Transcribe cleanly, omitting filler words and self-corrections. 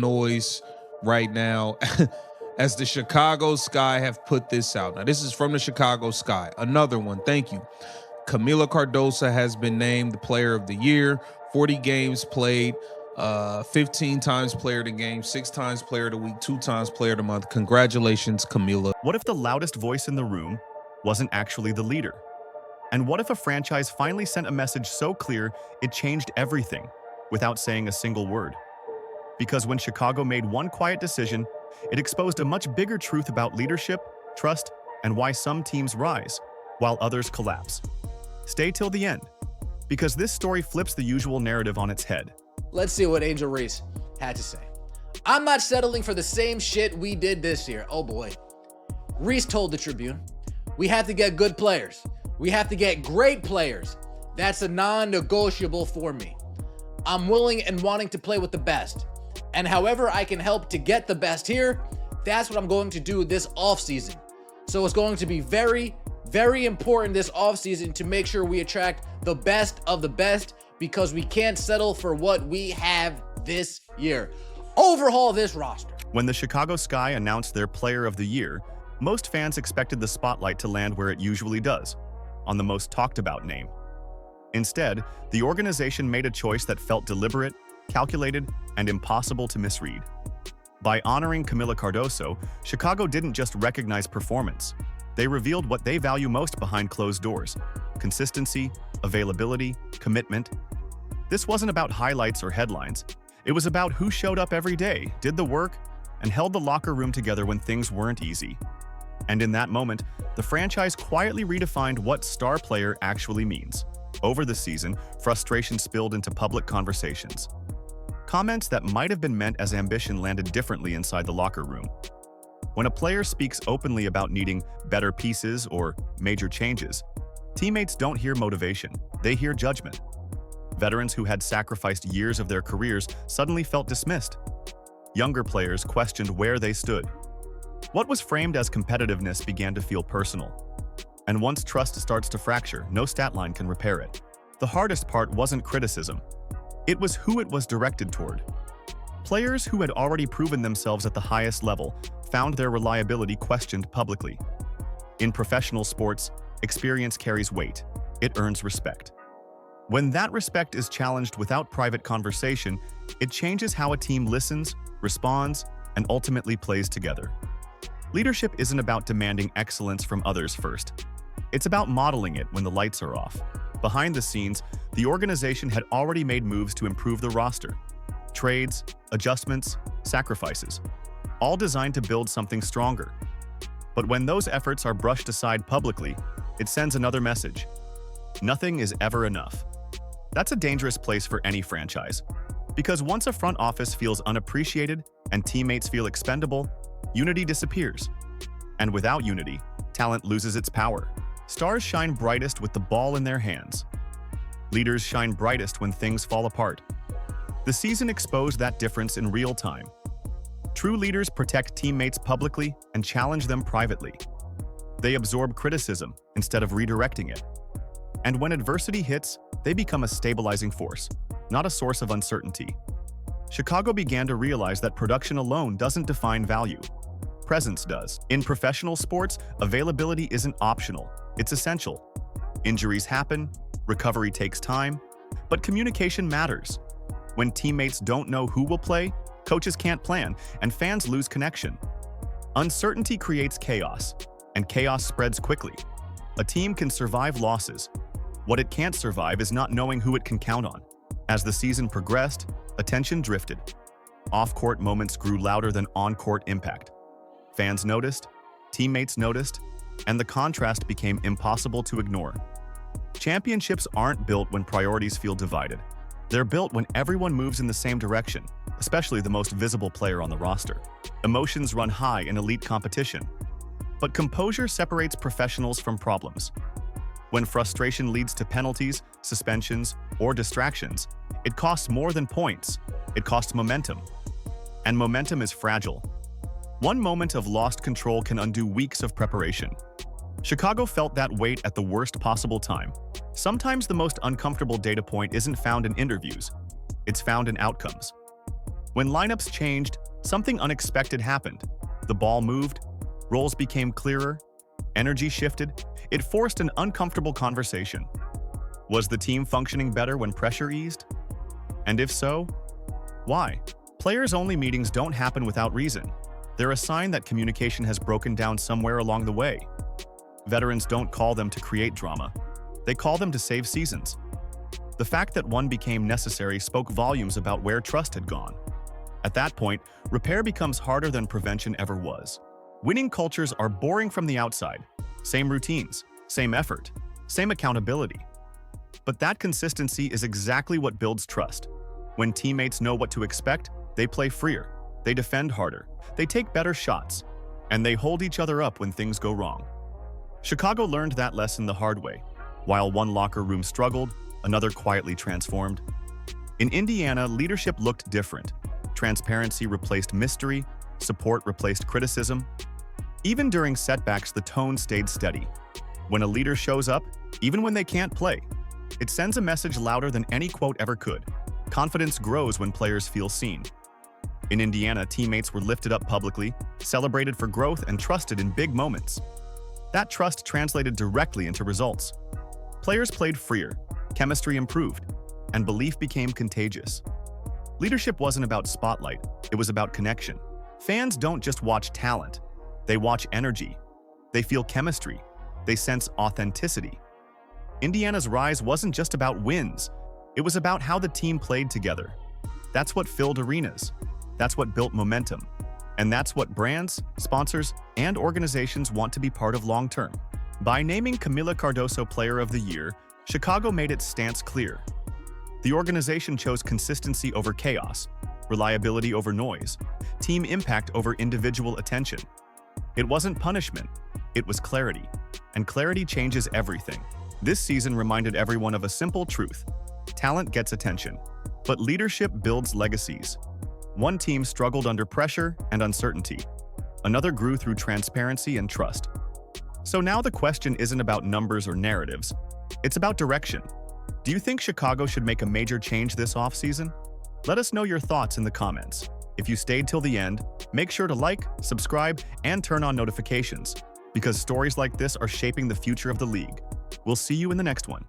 noise right now as the Chicago Sky have put this out. Now, this is from the Chicago Sky. Another one. Thank you. Camila Cardoso has been named the player of the year. 40 games played, 15 times player of the game, 6 times player of the week, 2 times player of the month. Congratulations, Camila. What if the loudest voice in the room wasn't actually the leader? And what if a franchise finally sent a message so clear it changed everything without saying a single word? Because when Chicago made one quiet decision, it exposed a much bigger truth about leadership, trust, and why some teams rise while others collapse. Stay till the end, because this story flips the usual narrative on its head. Let's see what Angel Reese had to say. I'm not settling for the same shit we did this year. Oh boy. Reese told the Tribune, we have to get good players. We have to get great players. That's a non-negotiable for me. I'm willing and wanting to play with the best. And however I can help to get the best here, that's what I'm going to do this offseason. So it's going to be very, very important this offseason to make sure we attract the best of the best, because we can't settle for what we have this year. Overhaul this roster. When the Chicago Sky announced their Player of the Year, most fans expected the spotlight to land where it usually does, on the most talked about name. Instead, the organization made a choice that felt deliberate, calculated, and impossible to misread. By honoring Camila Cardoso, Chicago didn't just recognize performance. They revealed what they value most behind closed doors: consistency, availability, commitment. This wasn't about highlights or headlines. It was about who showed up every day, did the work, and held the locker room together when things weren't easy. And in that moment, the franchise quietly redefined what star player actually means. Over the season, frustration spilled into public conversations. Comments that might have been meant as ambition landed differently inside the locker room. When a player speaks openly about needing better pieces or major changes, teammates don't hear motivation, they hear judgment. Veterans who had sacrificed years of their careers suddenly felt dismissed. Younger players questioned where they stood. What was framed as competitiveness began to feel personal. And once trust starts to fracture, no stat line can repair it. The hardest part wasn't criticism. It was who it was directed toward. Players who had already proven themselves at the highest level found their reliability questioned publicly. In professional sports, experience carries weight. It earns respect. When that respect is challenged without private conversation, it changes how a team listens, responds, and ultimately plays together. Leadership isn't about demanding excellence from others first. It's about modeling it when the lights are off. Behind the scenes, the organization had already made moves to improve the roster. Trades, adjustments, sacrifices, all designed to build something stronger. But when those efforts are brushed aside publicly, it sends another message. Nothing is ever enough. That's a dangerous place for any franchise. Because once a front office feels unappreciated and teammates feel expendable, unity disappears. And without unity, talent loses its power. Stars shine brightest with the ball in their hands. Leaders shine brightest when things fall apart. The season exposed that difference in real time. True leaders protect teammates publicly and challenge them privately. They absorb criticism instead of redirecting it. And when adversity hits, they become a stabilizing force, not a source of uncertainty. Chicago began to realize that production alone doesn't define value. Presence does. In professional sports, availability isn't optional, it's essential. Injuries happen, recovery takes time, but communication matters. When teammates don't know who will play, coaches can't plan, and fans lose connection. Uncertainty creates chaos, and chaos spreads quickly. A team can survive losses. What it can't survive is not knowing who it can count on. As the season progressed, attention drifted. Off-court moments grew louder than on-court impact. Fans noticed, teammates noticed, and the contrast became impossible to ignore. Championships aren't built when priorities feel divided. They're built when everyone moves in the same direction, especially the most visible player on the roster. Emotions run high in elite competition, but composure separates professionals from problems. When frustration leads to penalties, suspensions, or distractions, it costs more than points. It costs momentum. And momentum is fragile. One moment of lost control can undo weeks of preparation. Chicago felt that weight at the worst possible time. Sometimes the most uncomfortable data point isn't found in interviews. It's found in outcomes. When lineups changed, something unexpected happened. The ball moved, roles became clearer, energy shifted. It forced an uncomfortable conversation. Was the team functioning better when pressure eased? And if so, why? Players-only meetings don't happen without reason. They're a sign that communication has broken down somewhere along the way. Veterans don't call them to create drama. They call them to save seasons. The fact that one became necessary spoke volumes about where trust had gone. At that point, repair becomes harder than prevention ever was. Winning cultures are boring from the outside. Same routines, same effort, same accountability. But that consistency is exactly what builds trust. When teammates know what to expect, they play freer, they defend harder, they take better shots, and they hold each other up when things go wrong. Chicago learned that lesson the hard way. While one locker room struggled, another quietly transformed. In Indiana, leadership looked different. Transparency replaced mystery, support replaced criticism. Even during setbacks, the tone stayed steady. When a leader shows up, even when they can't play, it sends a message louder than any quote ever could. Confidence grows when players feel seen. In Indiana, teammates were lifted up publicly, celebrated for growth, and trusted in big moments. That trust translated directly into results. Players played freer, chemistry improved, and belief became contagious. Leadership wasn't about spotlight, it was about connection. Fans don't just watch talent, they watch energy. They feel chemistry. They sense authenticity. Indiana's rise wasn't just about wins, it was about how the team played together. That's what filled arenas. That's what built momentum. And that's what brands, sponsors, and organizations want to be part of long-term. By naming Kamilla Cardoso Player of the Year, Chicago made its stance clear. The organization chose consistency over chaos, reliability over noise, team impact over individual attention. It wasn't punishment, it was clarity. And clarity changes everything. This season reminded everyone of a simple truth. Talent gets attention, but leadership builds legacies. One team struggled under pressure and uncertainty. Another grew through transparency and trust. So now the question isn't about numbers or narratives. It's about direction. Do you think Chicago should make a major change this offseason? Let us know your thoughts in the comments. If you stayed till the end, make sure to like, subscribe, and turn on notifications, because stories like this are shaping the future of the league. We'll see you in the next one.